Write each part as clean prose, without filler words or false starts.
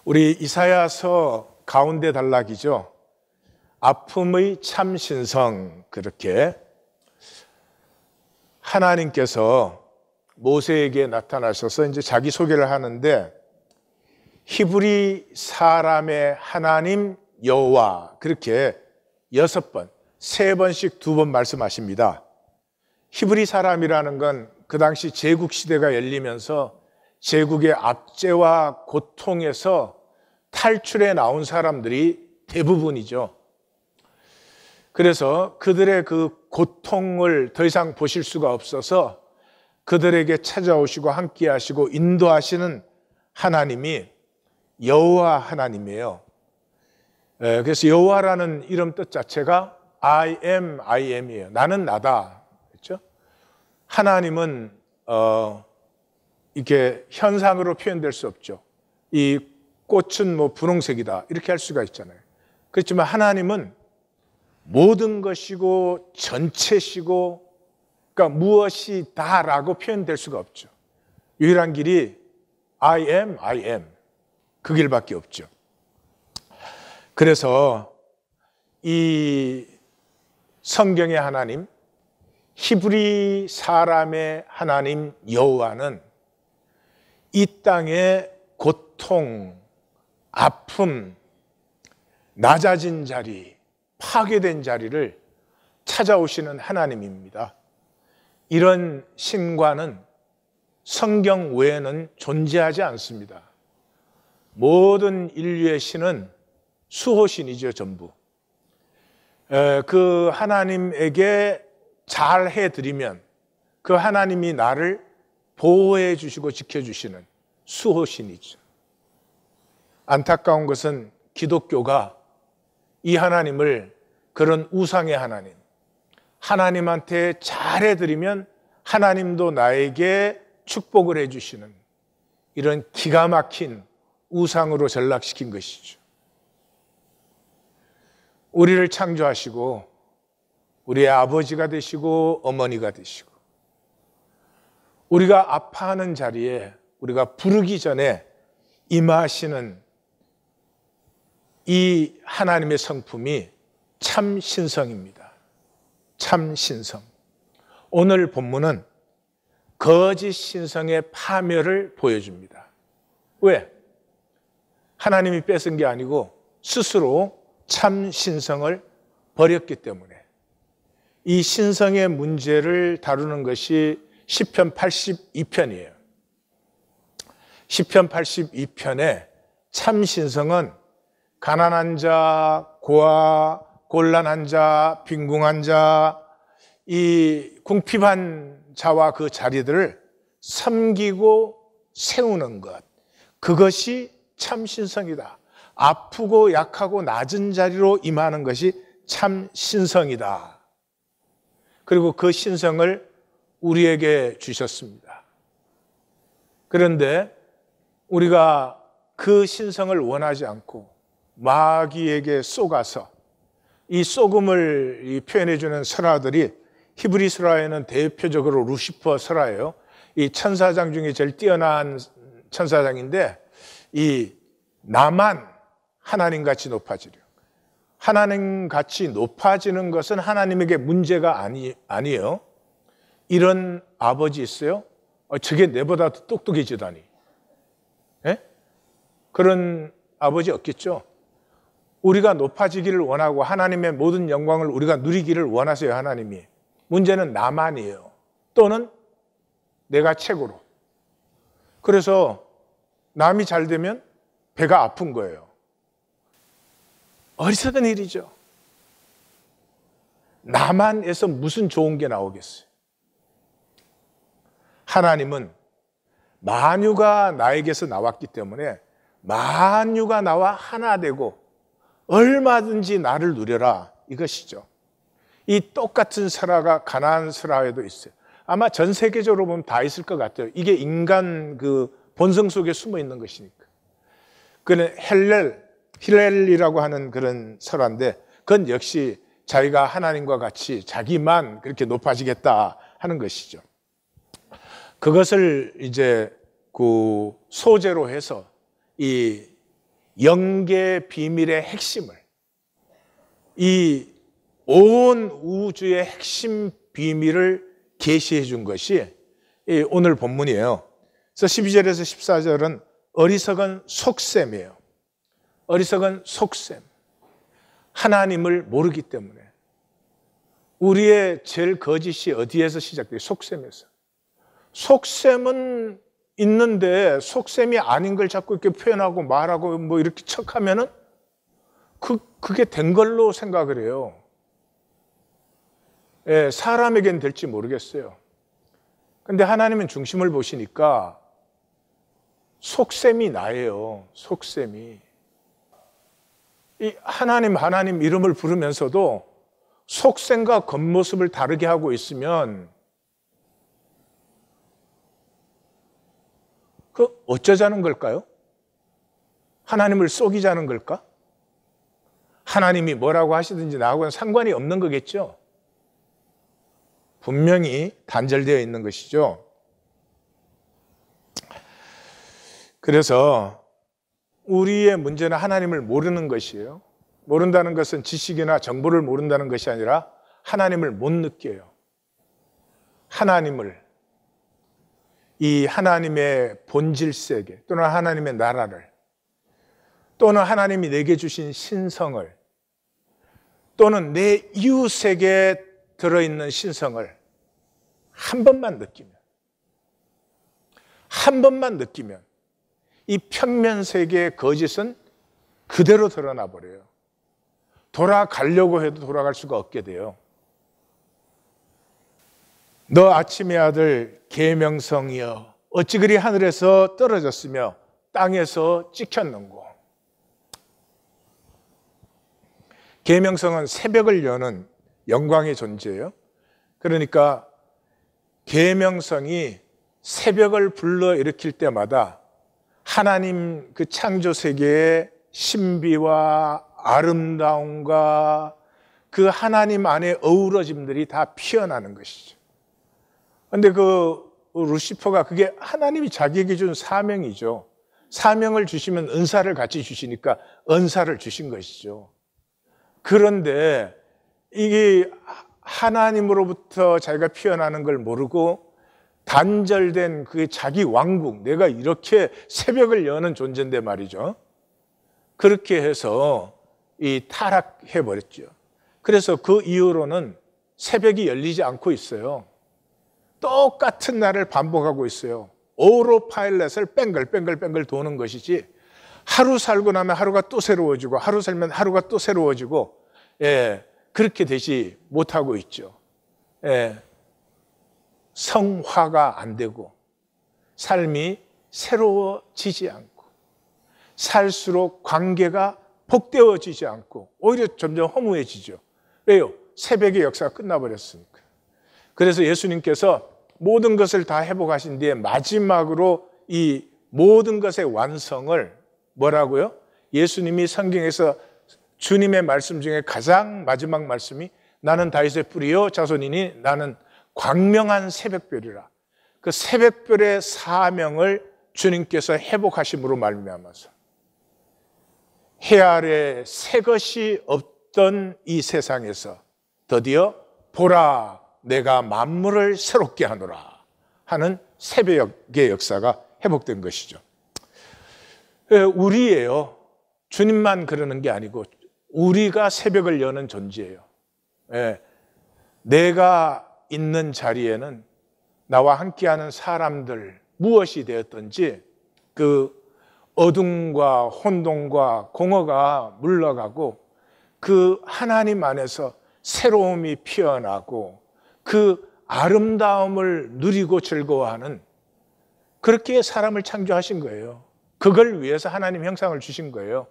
우리 이사야서 가운데 단락이죠. 아픔의 참 신성, 그렇게 하나님께서 모세에게 나타나셔서 이제 자기 소개를 하는데, 히브리 사람의 하나님 여호와, 그렇게 6번, 3번씩 2번 말씀하십니다. 히브리 사람이라는 건 그 당시 제국 시대가 열리면서 제국의 압제와 고통에서 탈출해 나온 사람들이 대부분이죠. 그래서 그들의 그 고통을 더 이상 보실 수가 없어서 그들에게 찾아오시고 함께 하시고 인도하시는 하나님이 여호와 하나님이에요. 그래서 여호와라는 이름 뜻 자체가 I am이에요. 나는 나다. 그렇죠? 하나님은 이렇게 현상으로 표현될 수 없죠. 이 꽃은 뭐 분홍색이다 이렇게 할 수가 있잖아요. 그렇지만 하나님은 모든 것이고 전체시고, 그러니까 무엇이 다라고 표현될 수가 없죠. 유일한 길이 I am 그 길밖에 없죠. 그래서 이 성경의 하나님, 히브리 사람의 하나님 여호와는 이 땅의 고통, 아픔, 낮아진 자리, 파괴된 자리를 찾아오시는 하나님입니다. 이런 신과는 성경 외에는 존재하지 않습니다. 모든 인류의 신은 수호신이죠, 전부. 그 하나님에게 잘 해드리면 그 하나님이 나를 보호해 주시고 지켜주시는 수호신이죠. 안타까운 것은 기독교가 이 하나님을 그런 우상의 하나님, 하나님한테 잘 해드리면 하나님도 나에게 축복을 해주시는 이런 기가 막힌 우상으로 전락시킨 것이죠. 우리를 창조하시고 우리의 아버지가 되시고 어머니가 되시고 우리가 아파하는 자리에 우리가 부르기 전에 임하시는 이 하나님의 성품이 참 신성입니다. 참 신성. 오늘 본문은 거짓 신성의 파멸을 보여줍니다. 왜? 하나님이 뺏은 게 아니고 스스로 참 신성을 버렸기 때문에. 이 신성의 문제를 다루는 것이 시편 82편이에요. 시편 82편에 참 신성은 가난한 자, 고아, 곤란한 자, 빈궁한 자, 이 궁핍한 자와 그 자리들을 섬기고 세우는 것, 그것이 참 신성이다. 아프고 약하고 낮은 자리로 임하는 것이 참 신성이다. 그리고 그 신성을 우리에게 주셨습니다. 그런데 우리가 그 신성을 원하지 않고 마귀에게 쏘가서 이 쏘금을 표현해 주는 설화들이 히브리 설화에는 대표적으로 루시퍼 설화예요. 이 천사장 중에 제일 뛰어난 천사장인데 이 나만 하나님같이 높아지려. 하나님같이 높아지는 것은 하나님에게 문제가 아니에요. 이런 아버지 있어요? 저게 내보다 더 똑똑해지다니. 예? 그런 아버지 없겠죠? 우리가 높아지기를 원하고 하나님의 모든 영광을 우리가 누리기를 원하세요, 하나님이. 문제는 나만이에요. 또는 내가 최고로. 그래서 남이 잘 되면 배가 아픈 거예요. 어리석은 일이죠. 나만에서 무슨 좋은 게 나오겠어요? 하나님은 만유가 나에게서 나왔기 때문에 만유가 나와 하나 되고 얼마든지 나를 누려라, 이것이죠. 이 똑같은 설화가 가나안 설화에도 있어요. 아마 전 세계적으로 보면 다 있을 것 같아요. 이게 인간 그 본성 속에 숨어 있는 것이니까. 그는 힐렐이라고 하는 그런 설화인데, 그건 역시 자기가 하나님과 같이 자기만 그렇게 높아지겠다 하는 것이죠. 그것을 이제 그 소재로 해서 이 영계 비밀의 핵심을, 이 온 우주의 핵심 비밀을 계시해 준 것이 오늘 본문이에요. 그래서 12절에서 14절은 어리석은 속셈이에요. 어리석은 속셈. 하나님을 모르기 때문에. 우리의 제일 거짓이 어디에서 시작돼요? 속셈에서. 속셈은 있는데 속셈이 아닌 걸 자꾸 이렇게 표현하고 말하고 뭐 이렇게 척하면은 그게 된 걸로 생각을 해요. 예, 사람에겐 될지 모르겠어요. 근데 하나님은 중심을 보시니까 속셈이 나예요. 속셈이. 이 하나님 이름을 부르면서도 속셈과 겉모습을 다르게 하고 있으면 어쩌자는 걸까요? 하나님을 속이자는 걸까? 하나님이 뭐라고 하시든지 나하고는 상관이 없는 거겠죠? 분명히 단절되어 있는 것이죠. 그래서 우리의 문제는 하나님을 모르는 것이에요. 모른다는 것은 지식이나 정보를 모른다는 것이 아니라 하나님을 못 느껴요. 하나님을, 이 하나님의 본질 세계 또는 하나님의 나라를, 또는 하나님이 내게 주신 신성을, 또는 내 이웃에게 들어있는 신성을 한 번만 느끼면 이 평면 세계의 거짓은 그대로 드러나 버려요. 돌아가려고 해도 돌아갈 수가 없게 돼요. 너 아침의 아들 계명성이여 어찌 그리 하늘에서 떨어졌으며 땅에서 찍혔는고. 계명성은 새벽을 여는 영광의 존재예요. 그러니까 계명성이 새벽을 불러일으킬 때마다 하나님 그 창조 세계의 신비와 아름다움과 그 하나님 안의 어우러짐들이 다 피어나는 것이죠. 그런데 루시퍼가 그게 하나님이 자기에게 준 사명이죠. 사명을 주시면 은사를 같이 주시니까 은사를 주신 것이죠. 그런데 이게 하나님으로부터 자기가 피어나는 걸 모르고 단절된 그게 자기 왕국, 내가 이렇게 새벽을 여는 존재인데 말이죠. 그렇게 해서 타락해버렸죠. 그래서 그 이후로는 새벽이 열리지 않고 있어요. 똑같은 날을 반복하고 있어요. 오로파일렛을 뺑글뺑글 도는 것이지, 하루 살고 나면 하루가 또 새로워지고 하루 살면 하루가 또 새로워지고, 그렇게 되지 못하고 있죠. 성화가 안 되고 삶이 새로워지지 않고 살수록 관계가 복되어지지 않고 오히려 점점 허무해지죠. 왜요? 새벽의 역사가 끝나버렸으니까. 그래서 예수님께서 모든 것을 다 회복하신 뒤에 마지막으로 이 모든 것의 완성을 뭐라고요? 예수님이 성경에서 주님의 말씀 중에 가장 마지막 말씀이 나는 다윗의 뿌리요 자손이니 나는 광명한 새벽별이라. 그 새벽별의 사명을 주님께서 회복하심으로 말미암아서 해 아래 새 것이 없던 이 세상에서 드디어 보라 내가 만물을 새롭게 하노라 하는 새벽의 역사가 회복된 것이죠. 우리예요. 주님만 그러는 게 아니고 우리가 새벽을 여는 존재예요. 내가 있는 자리에는 나와 함께하는 사람들 무엇이 되었든지 그 어둠과 혼돈과 공허가 물러가고 그 하나님 안에서 새로움이 피어나고 그 아름다움을 누리고 즐거워하는, 그렇게 사람을 창조하신 거예요. 그걸 위해서 하나님 형상을 주신 거예요.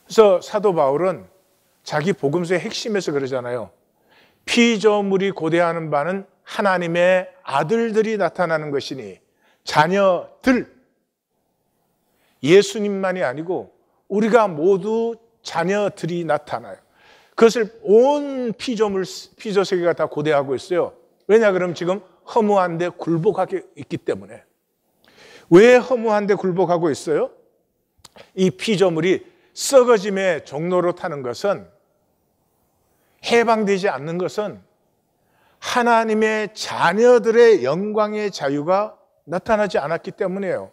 그래서 사도 바울은 자기 복음서의 핵심에서 그러잖아요. 피조물이 고대하는 바는 하나님의 아들들이 나타나는 것이니 자녀들, 예수님만이 아니고 우리가 모두 자녀들이 나타나요. 그것을 온 피조 세계가 다 고대하고 있어요. 왜냐 그러면 지금 허무한데 굴복하고 있기 때문에. 왜 허무한데 굴복하고 있어요? 이 피조물이 썩어짐의 종로로 타는 것은, 해방되지 않는 것은 하나님의 자녀들의 영광의 자유가 나타나지 않았기 때문이에요.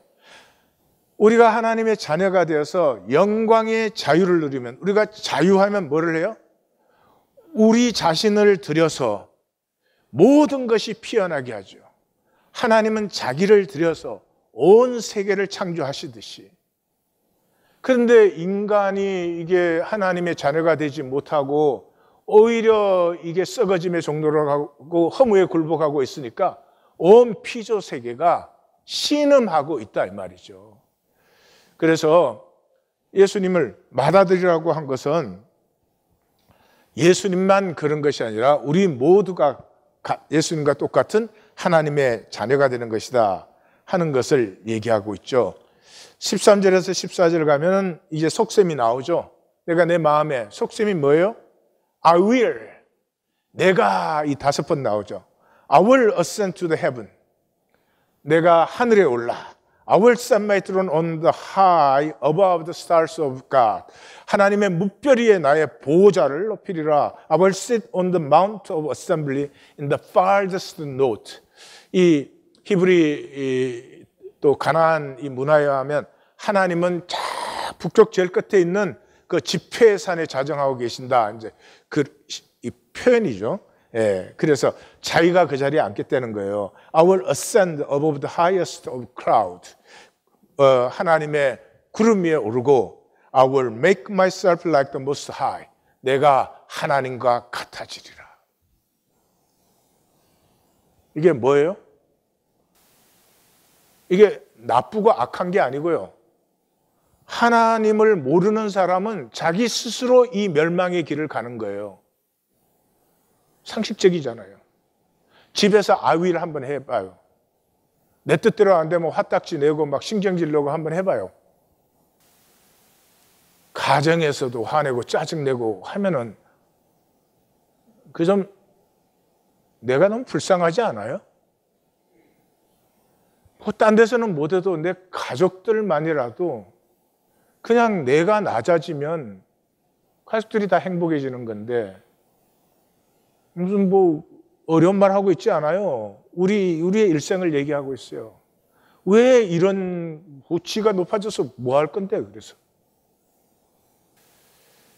우리가 하나님의 자녀가 되어서 영광의 자유를 누리면, 우리가 자유하면 뭐를 해요? 우리 자신을 들여서 모든 것이 피어나게 하죠. 하나님은 자기를 들여서 온 세계를 창조하시듯이. 그런데 인간이 이게 하나님의 자녀가 되지 못하고 오히려 이게 썩어짐의 종로로 가고 허무에 굴복하고 있으니까 온 피조 세계가 신음하고 있다 이 말이죠. 그래서 예수님을 받아들이라고 한 것은 예수님만 그런 것이 아니라 우리 모두가 예수님과 똑같은 하나님의 자녀가 되는 것이다 하는 것을 얘기하고 있죠. 13절에서 14절 가면은 이제 속셈이 나오죠. 내가 내 마음에, 속셈이 뭐예요? I will. 내가 이 5번 나오죠. I will ascend to the heaven. 내가 하늘에 올라. I will set my throne on the high above the stars of God. 하나님의 뭇별 위에 나의 보좌를 높이리라. I will sit on the mount of assembly in the farthest north. 이 히브리 또 가나안 이 문화에 하면 하나님은 저 북쪽 제일 끝에 있는 그 지폐산에 자정하고 계신다. 이제 이 표현이죠. 예, 그래서 자기가 그 자리에 앉겠다는 거예요. I will ascend above the highest of cloud. 하나님의 구름 위에 오르고 I will make myself like the most high. 내가 하나님과 같아지리라. 이게 뭐예요? 이게 나쁘고 악한 게 아니고요. 하나님을 모르는 사람은 자기 스스로 이 멸망의 길을 가는 거예요. 상식적이잖아요. 집에서 아위를 한번 해봐요. 내 뜻대로 안 되면 화딱지 내고 막 신경질 내고 한번 해봐요. 가정에서도 화내고 짜증내고 하면은 그 좀 내가 너무 불쌍하지 않아요? 뭐 딴 데서는 못해도 내 가족들만이라도 그냥 내가 낮아지면 가족들이 다 행복해지는 건데 무슨 뭐 어려운 말 하고 있지 않아요. 우리의 일생을 얘기하고 있어요. 왜 이런 지가 높아져서 뭐 할 건데 그래서.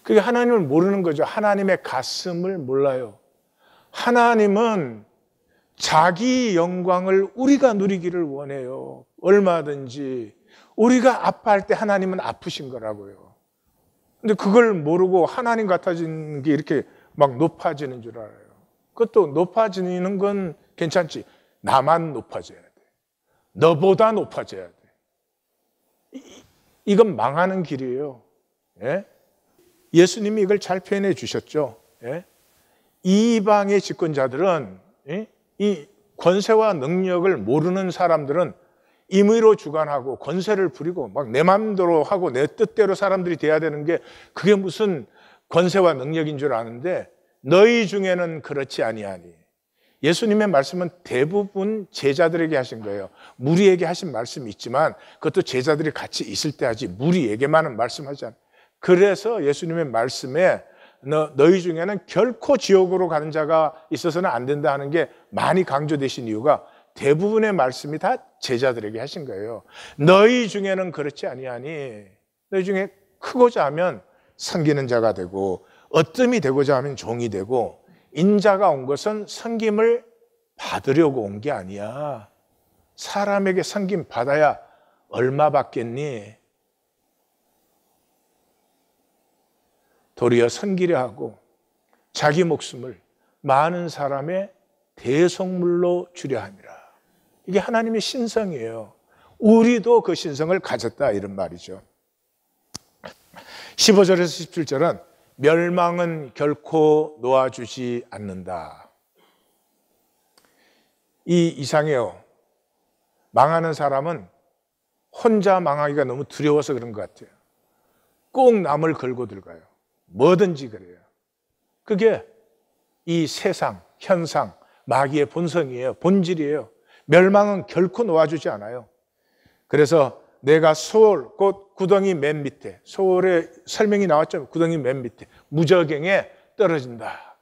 그게 하나님을 모르는 거죠. 하나님의 가슴을 몰라요. 하나님은 자기 영광을 우리가 누리기를 원해요. 얼마든지. 우리가 아파할 때 하나님은 아프신 거라고요. 근데 그걸 모르고 하나님 같아지는 게 이렇게 막 높아지는 줄 알아요. 그것도 높아지는 건 괜찮지. 나만 높아져야 돼. 너보다 높아져야 돼. 이건 망하는 길이에요. 예? 예수님이 이걸 잘 표현해 주셨죠. 예? 이방의 집권자들은 이 권세와 능력을 모르는 사람들은 임의로 주관하고 권세를 부리고 막 내 마음대로 하고 내 뜻대로 사람들이 돼야 되는 게 그게 무슨 권세와 능력인 줄 아는데 너희 중에는 그렇지 아니하니. 예수님의 말씀은 대부분 제자들에게 하신 거예요. 무리에게 하신 말씀이 있지만 그것도 제자들이 같이 있을 때 하지 무리에게만은 말씀하지 않아요. 그래서 예수님의 말씀에 너희 중에는 결코 지옥으로 가는 자가 있어서는 안 된다 하는 게 많이 강조되신 이유가 대부분의 말씀이 다 제자들에게 하신 거예요. 너희 중에는 그렇지 아니하니. 너희 중에 크고자 하면 섬기는 자가 되고 어뜸이 되고자 하면 종이 되고 인자가 온 것은 섬김을 받으려고 온 게 아니야. 사람에게 섬김 받아야 얼마 받겠니? 도리어 섬기려 하고 자기 목숨을 많은 사람의 대속물로 주려 함이라. 이게 하나님의 신성이에요. 우리도 그 신성을 가졌다 이런 말이죠. 15절에서 17절은 멸망은 결코 놓아주지 않는다. 이상해요. 망하는 사람은 혼자 망하기가 너무 두려워서 그런 것 같아요. 꼭 남을 걸고 들어가요. 뭐든지 그래요. 그게 이 세상, 현상, 마귀의 본성이에요. 본질이에요. 멸망은 결코 놓아주지 않아요. 그래서 내가 소울, 곧 구덩이 맨 밑에, 소울의 설명이 나왔죠. 구덩이 맨 밑에 무저갱에 떨어진다.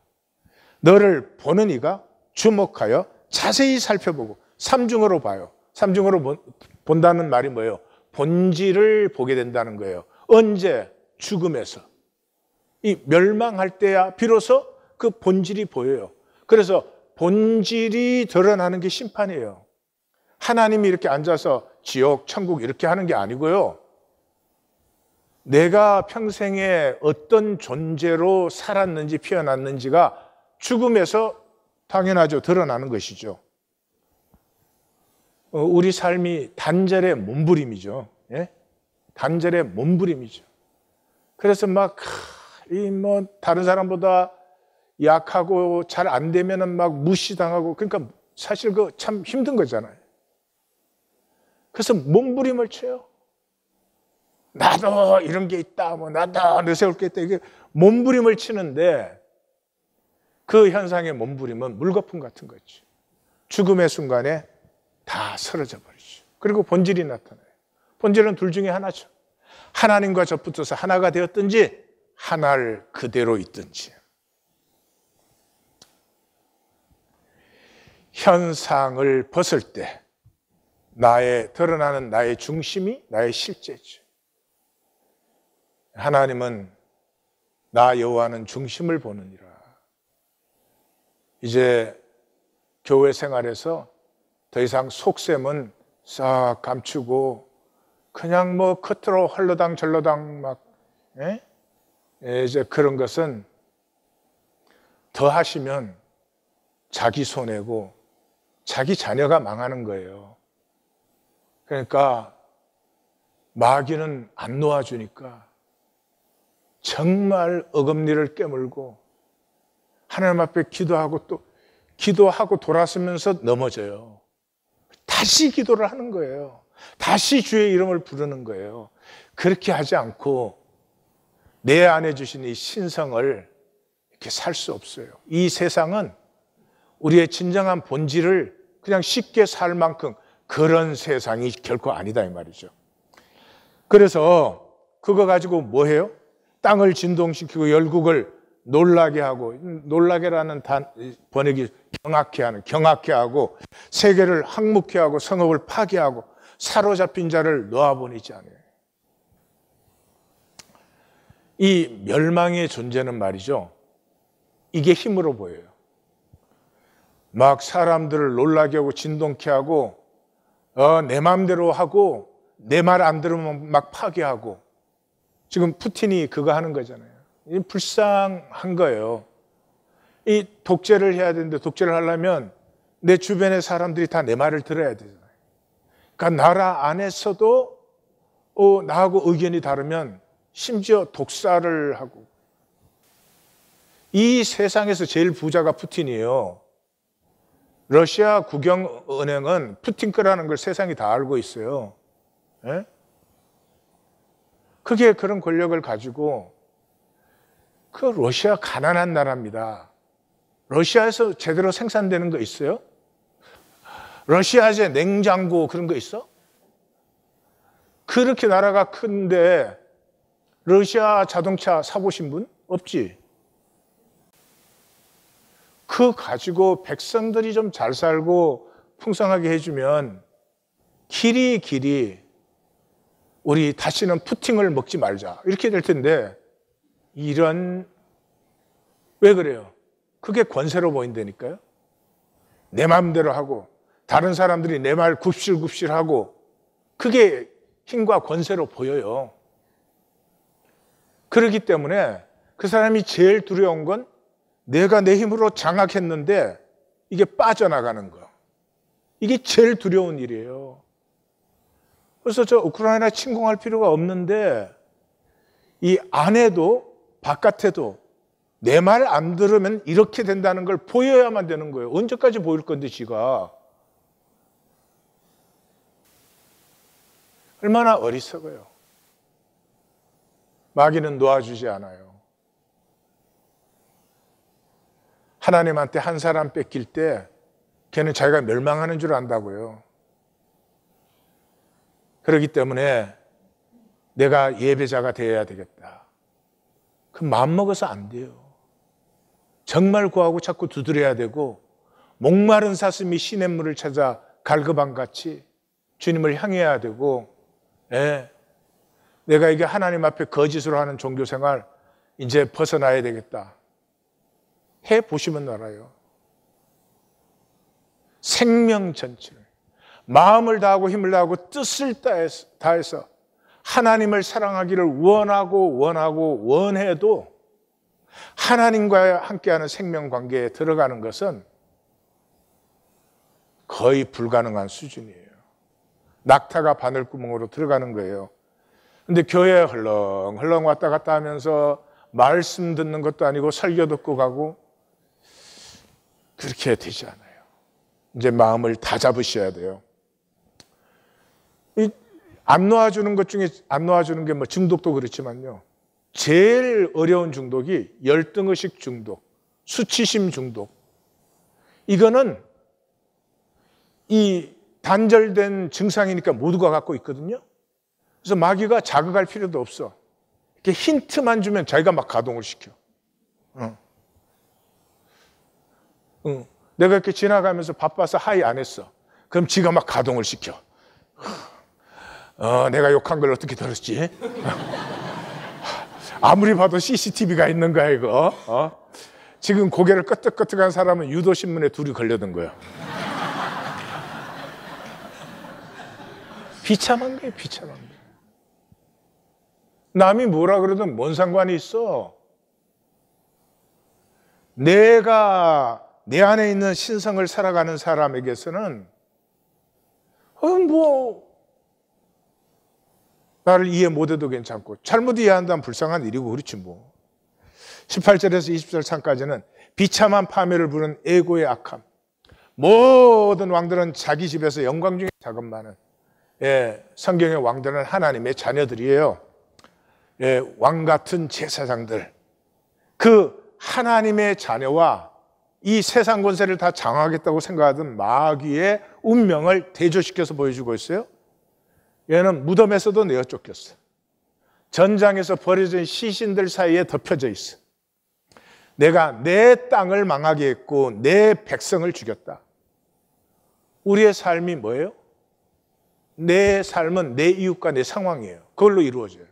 너를 보는 이가 주목하여 자세히 살펴보고 삼중으로 봐요. 삼중으로 본다는 말이 뭐예요? 본질을 보게 된다는 거예요. 언제? 죽음에서. 이 멸망할 때야 비로소 그 본질이 보여요. 그래서 본질이 드러나는 게 심판이에요. 하나님이 이렇게 앉아서 지옥, 천국 이렇게 하는 게 아니고요. 내가 평생에 어떤 존재로 살았는지 피어났는지가 죽음에서 당연하죠. 드러나는 것이죠. 우리 삶이 단절의 몸부림이죠. 예? 단절의 몸부림이죠. 그래서 다른 사람보다 약하고 잘 안 되면은 막 무시당하고, 그러니까 사실 그 참 힘든 거잖아요. 그래서 몸부림을 쳐요. 나도 이런 게 있다, 나도 내세울 게 있다. 이게 몸부림을 치는데 그 현상의 몸부림은 물거품 같은 거죠. 죽음의 순간에 다 사라져 버리죠. 그리고 본질이 나타나요. 본질은 둘 중에 하나죠. 하나님과 접붙어서 하나가 되었든지 하나를 그대로 있든지. 현상을 벗을 때 드러나는 나의 중심이 나의 실제죠. 하나님은 나 여호와는 중심을 보느니라. 이제 교회 생활에서 더 이상 속셈은 싹 감추고 그냥 겉으로 헐러당 절러당 이제 그런 것은 더 하시면 자기 손해고 자기 자녀가 망하는 거예요. 그러니까 마귀는 안 놓아주니까 정말 어금니를 깨물고 하나님 앞에 기도하고 돌아서면서 넘어져요. 다시 기도를 하는 거예요. 다시 주의 이름을 부르는 거예요. 그렇게 하지 않고 내 안에 주신 이 신성을 이렇게 살 수 없어요. 이 세상은 우리의 진정한 본질을 그냥 쉽게 살 만큼 그런 세상이 결코 아니다 이 말이죠. 그래서 그거 가지고 뭐 해요? 땅을 진동시키고 열국을 놀라게 하고, 놀라게라는 번역이 경악케 하고, 세계를 항목케 하고, 성읍을 파괴하고, 사로잡힌 자를 놓아보내지 않아요. 이 멸망의 존재는 말이죠, 이게 힘으로 보여요. 막 사람들을 놀라게 하고 진동케 하고 내 마음대로 하고 내 말 안 들으면 막 파괴하고. 지금 푸틴이 그거 하는 거잖아요. 불쌍한 거예요. 이 독재를 해야 되는데 독재를 하려면 내 주변의 사람들이 다 내 말을 들어야 되잖아요. 그러니까 나라 안에서도 나하고 의견이 다르면 심지어 독사를 하고. 이 세상에서 제일 부자가 푸틴이에요. 러시아 국영은행은 푸틴 거라는 걸 세상이 다 알고 있어요. 예? 그게 그런 권력을 가지고, 그 러시아 가난한 나라입니다. 러시아에서 제대로 생산되는 거 있어요? 러시아제 냉장고 그런 거 있어? 그렇게 나라가 큰데 러시아 자동차 사보신 분? 없지. 그 가지고 백성들이 좀 잘 살고 풍성하게 해주면 길이 우리 다시는 푸틴을 먹지 말자 이렇게 될 텐데, 왜 그래요? 그게 권세로 보인다니까요. 내 마음대로 하고 다른 사람들이 내 말 굽실굽실하고, 그게 힘과 권세로 보여요. 그렇기 때문에 그 사람이 제일 두려운 건 내가 내 힘으로 장악했는데 이게 빠져나가는 거. 이게 제일 두려운 일이에요. 그래서 저 우크라이나 침공할 필요가 없는데 이 안에도 바깥에도 내 말 안 들으면 이렇게 된다는 걸 보여야만 되는 거예요. 언제까지 보일 건데 지가. 얼마나 어리석어요. 마귀는 놓아주지 않아요. 하나님한테 한 사람 뺏길 때 걔는 자기가 멸망하는 줄 안다고요. 그렇기 때문에 내가 예배자가 되어야 되겠다. 그 마음먹어서 안 돼요. 정말 구하고 자꾸 두드려야 되고, 목마른 사슴이 시냇물을 찾아 갈급함같이 주님을 향해야 되고, 내가 이게 하나님 앞에 거짓으로 하는 종교생활 이제 벗어나야 되겠다. 해보시면 알아요. 생명 전체를, 마음을 다하고 힘을 다하고 뜻을 다해서 하나님을 사랑하기를 원해도 하나님과 함께하는 생명 관계에 들어가는 것은 거의 불가능한 수준이에요. 낙타가 바늘구멍으로 들어가는 거예요. 근데 교회에 헐렁헐렁 왔다 갔다 하면서 말씀 듣는 것도 아니고 설교 듣고 가고 그렇게 되지 않아요. 이제 마음을 다 잡으셔야 돼요. 안 놓아주는 것 중에 안 놓아주는 게 뭐 중독도 그렇지만요. 제일 어려운 중독이 열등의식 중독, 수치심 중독. 이거는 이 단절된 증상이니까 모두가 갖고 있거든요. 그래서 마귀가 자극할 필요도 없어. 이렇게 힌트만 주면 자기가 막 가동을 시켜. 내가 이렇게 지나가면서 바빠서 하이 안 했어. 그럼 지가 막 가동을 시켜. 내가 욕한 걸 어떻게 들었지? 아무리 봐도 CCTV가 있는 거야, 이거. 지금 고개를 끄덕끄덕한 사람은 유도신문에 둘이 걸려든 거야. 비참한 거예요, 비참한 거. 남이 뭐라 그러든 뭔 상관이 있어? 내가 내 안에 있는 신성을 살아가는 사람에게서는 나를 이해 못해도 괜찮고 잘못 이해한다면 불쌍한 일이고 그렇지 뭐. 18절에서 20절 상까지는 비참한 파멸을 부른 에고의 악함. 모든 왕들은 자기 집에서 영광 중에 작은 성경의 왕들은 하나님의 자녀들이에요. 왕 같은 제사장들. 그 하나님의 자녀와 이 세상 권세를 다 장악하겠다고 생각하던 마귀의 운명을 대조시켜서 보여주고 있어요. 얘는 무덤에서도 내어 쫓겼어. 전장에서 버려진 시신들 사이에 덮여져 있어. 내가 내 땅을 망하게 했고 내 백성을 죽였다. 우리의 삶이 뭐예요? 내 삶은 내 이웃과 내 상황이에요. 그걸로 이루어져요.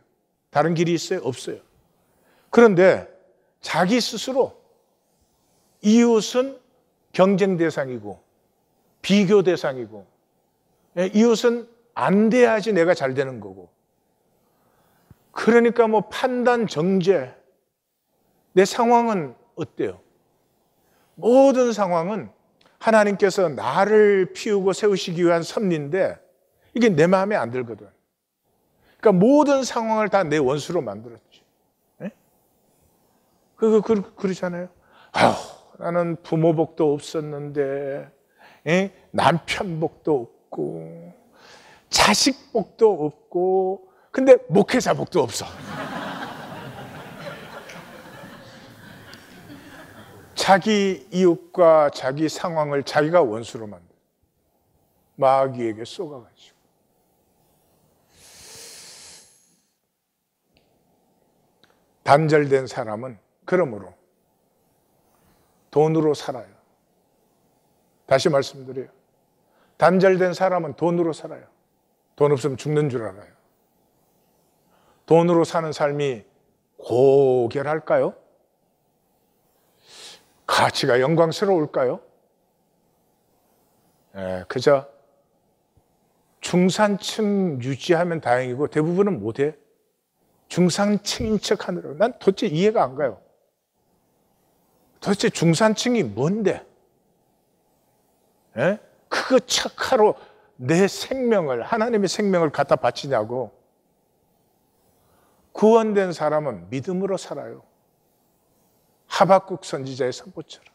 다른 길이 있어요? 없어요. 그런데 자기 스스로 이웃은 경쟁 대상이고 비교 대상이고 이웃은 안 돼야지 내가 잘 되는 거고, 그러니까 뭐 판단, 정죄, 내 상황은 어때요? 모든 상황은 하나님께서 나를 피우고 세우시기 위한 섭리인데 이게 내 마음에 안 들거든. 그러니까 모든 상황을 다 내 원수로 만들었지. 그러잖아요. 나는 부모 복도 없었는데, 남편 복도 없고, 자식 복도 없고, 근데 목회자 복도 없어. 자기 이웃과 자기 상황을 자기가 원수로 만들어 마귀에게 쏘가가지고. 단절된 사람은 그러므로 돈으로 살아요. 다시 말씀드려요. 단절된 사람은 돈으로 살아요. 돈 없으면 죽는 줄 알아요. 돈으로 사는 삶이 고결할까요? 가치가 영광스러울까요? 그저 중산층 유지하면 다행이고 대부분은 못해. 중산층인 척하느라고. 난 도대체 이해가 안 가요. 도대체 중산층이 뭔데? 그거 척하러 내 생명을, 하나님의 생명을 갖다 바치냐고. 구원된 사람은 믿음으로 살아요. 하박국 선지자의 선포처럼.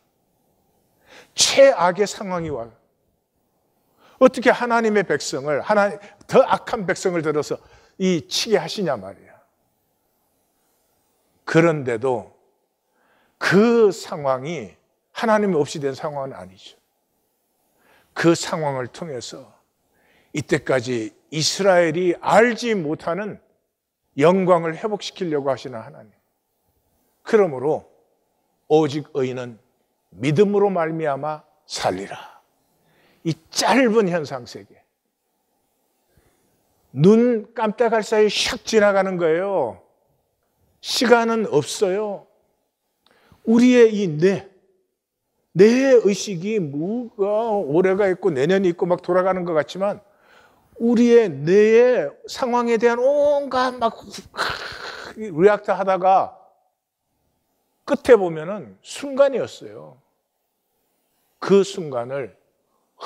최악의 상황이 와요. 어떻게 하나님의 백성을, 더 악한 백성을 들어서 치게 하시냐 말이야. 그런데도 그 상황이 하나님 없이 된 상황은 아니죠. 그 상황을 통해서 이때까지 이스라엘이 알지 못하는 영광을 회복시키려고 하시는 하나님. 그러므로 오직 의인은 믿음으로 말미암아 살리라. 이 짧은 현상 세계. 눈 깜짝할 사이 샥 지나가는 거예요. 시간은 없어요. 우리의 이 내 의식이 뭐가 올해가 있고 내년이 있고 막 돌아가는 것 같지만 우리의 뇌의 상황에 대한 온갖 막 리액트 하다가 끝에 보면은 순간이었어요. 그 순간을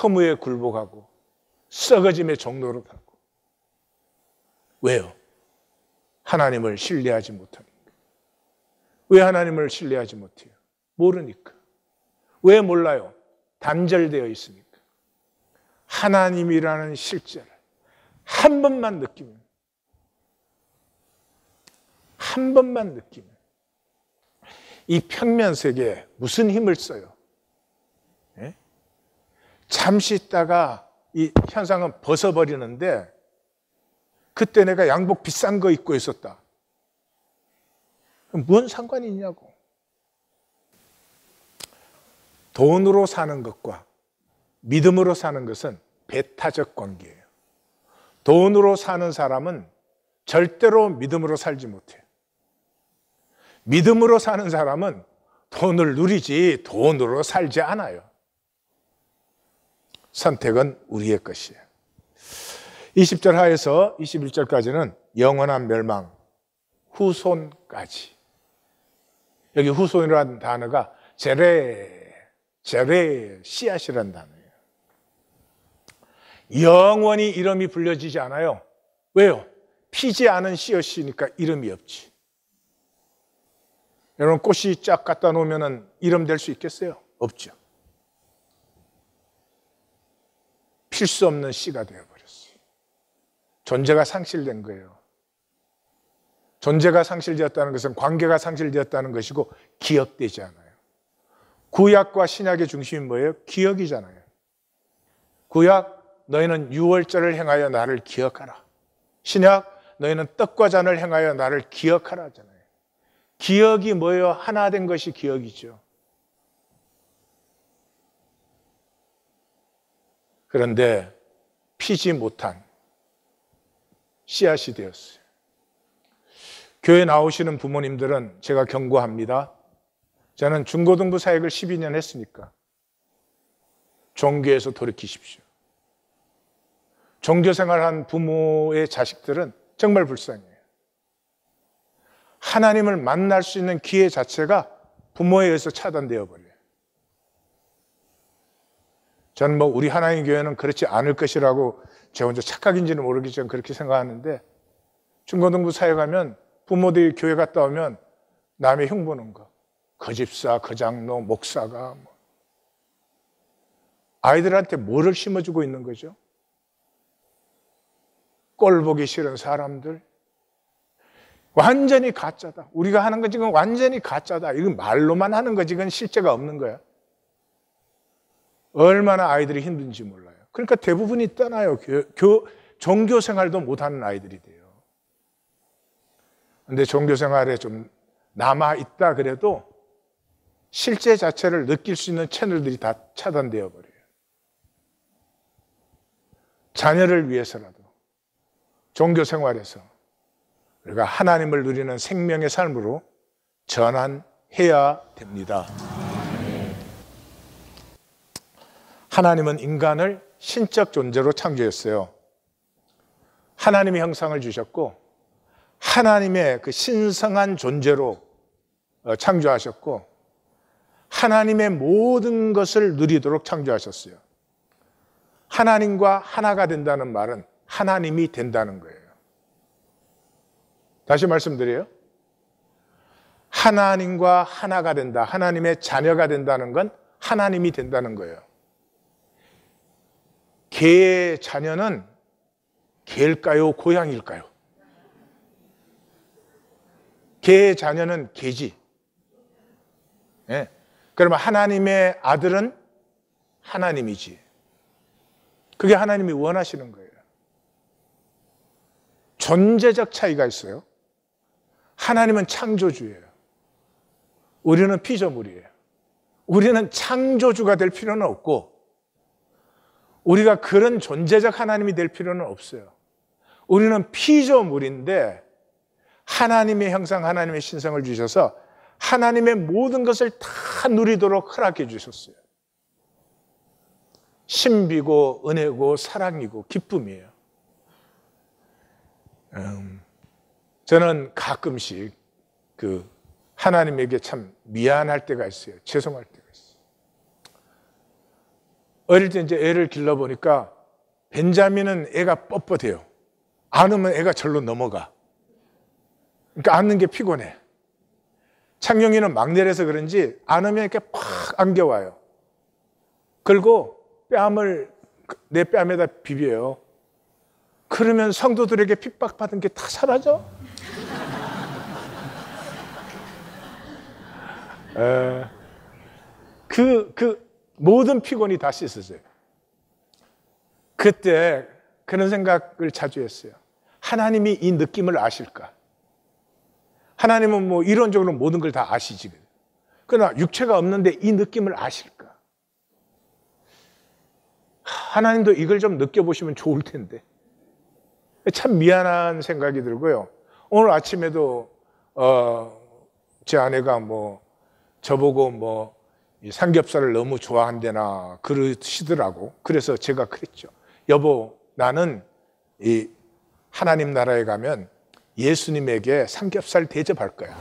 허무에 굴복하고 썩어짐의 종로로 가고. 왜요? 하나님을 신뢰하지 못하니까. 왜 하나님을 신뢰하지 못해요? 모르니까. 왜 몰라요? 단절되어 있으니까. 하나님이라는 실제를 한 번만 느끼면, 한 번만 느끼면 이 평면 세계에 무슨 힘을 써요? 예? 잠시 있다가 이 현상은 벗어버리는데 그때 내가 양복 비싼 거 입고 있었다. 그럼 뭔 상관이 있냐고. 돈으로 사는 것과 믿음으로 사는 것은 배타적 관계예요. 돈으로 사는 사람은 절대로 믿음으로 살지 못해요. 믿음으로 사는 사람은 돈을 누리지 돈으로 살지 않아요. 선택은 우리의 것이에요. 20절 하에서 21절까지는 영원한 멸망, 후손까지. 여기 후손이라는 단어가 제레, 씨앗이라는 단어예요. 영원히 이름이 불려지지 않아요. 왜요? 피지 않은 씨앗이니까 이름이 없지. 여러분 꽃이 쫙 갖다 놓으면 이름 될 수 있겠어요? 없죠. 필 수 없는 씨가 되어버렸어요. 존재가 상실된 거예요. 존재가 상실되었다는 것은 관계가 상실되었다는 것이고 기억되지 않아요. 구약과 신약의 중심이 뭐예요? 기억이잖아요. 구약, 너희는 유월절을 행하여 나를 기억하라. 신약, 너희는 떡과 잔을 행하여 나를 기억하라 하잖아요. 기억이 뭐예요? 하나 된 것이 기억이죠. 그런데 피지 못한 씨앗이 되었어요. 교회 나오시는 부모님들은 제가 경고합니다. 저는 중고등부 사역을 12년 했으니까 종교에서 돌이키십시오. 종교생활한 부모의 자식들은 정말 불쌍해요. 하나님을 만날 수 있는 기회 자체가 부모에 의해서 차단되어 버려요. 저는 우리 하나님 교회는 그렇지 않을 것이라고 제 혼자 착각인지는 모르겠지만 그렇게 생각하는데 중고등부 사역하면 부모들이 교회 갔다 오면 남의 흉보는 거. 그 집사, 그 장로, 목사가 아이들한테 뭐를 심어주고 있는 거죠? 꼴 보기 싫은 사람들. 완전히 가짜다. 우리가 하는 거 지금 완전히 가짜다. 이건 말로만 하는 거지 이건 실제가 없는 거야. 얼마나 아이들이 힘든지 몰라요. 그러니까 대부분이 떠나요. 종교 생활도 못하는 아이들이 돼요. 그런데 종교 생활에 좀 남아있다 그래도 실제 자체를 느낄 수 있는 채널들이 다 차단되어 버려요. 자녀를 위해서라도 종교 생활에서 우리가 하나님을 누리는 생명의 삶으로 전환해야 됩니다. 하나님은 인간을 신적 존재로 창조했어요. 하나님의 형상을 주셨고 하나님의 그 신성한 존재로 창조하셨고 하나님의 모든 것을 누리도록 창조하셨어요. 하나님과 하나가 된다는 말은 하나님이 된다는 거예요. 다시 말씀드려요. 하나님과 하나가 된다. 하나님의 자녀가 된다는 건 하나님이 된다는 거예요. 개의 자녀는 개일까요? 고양일까요? 개의 자녀는 개지. 네. 그러면 하나님의 아들은 하나님이지. 그게 하나님이 원하시는 거예요. 존재적 차이가 있어요. 하나님은 창조주예요. 우리는 피조물이에요. 우리는 창조주가 될 필요는 없고 우리가 그런 존재적 하나님이 될 필요는 없어요. 우리는 피조물인데 하나님의 형상, 하나님의 신성을 주셔서 하나님의 모든 것을 다 누리도록 허락해 주셨어요. 신비고 은혜고 사랑이고 기쁨이에요. 저는 가끔씩 하나님에게 참 미안할 때가 있어요. 죄송할 때가 있어요. 어릴 때 이제 애를 길러보니까 벤자민은 애가 뻣뻣해요. 안으면 애가 절로 넘어가. 그러니까 안는 게 피곤해. 창룡이는 막내라서 그런지 안으면 이렇게 팍 안겨와요. 그리고 뺨을 내 뺨에다 비벼요. 그러면 성도들에게 핍박받은 게 다 사라져. 모든 피곤이 다 씻어져요. 그때 그런 생각을 자주 했어요. 하나님이 이 느낌을 아실까? 하나님은 뭐 이론적으로 모든 걸 다 아시지. 그러나 육체가 없는데 이 느낌을 아실까? 하나님도 이걸 좀 느껴보시면 좋을 텐데. 참 미안한 생각이 들고요. 오늘 아침에도 제 아내가 저보고 이 삼겹살을 너무 좋아한대나 그러시더라고. 그래서 제가 그랬죠. 여보, 나는 이 하나님 나라에 가면 예수님에게 삼겹살 대접할 거야.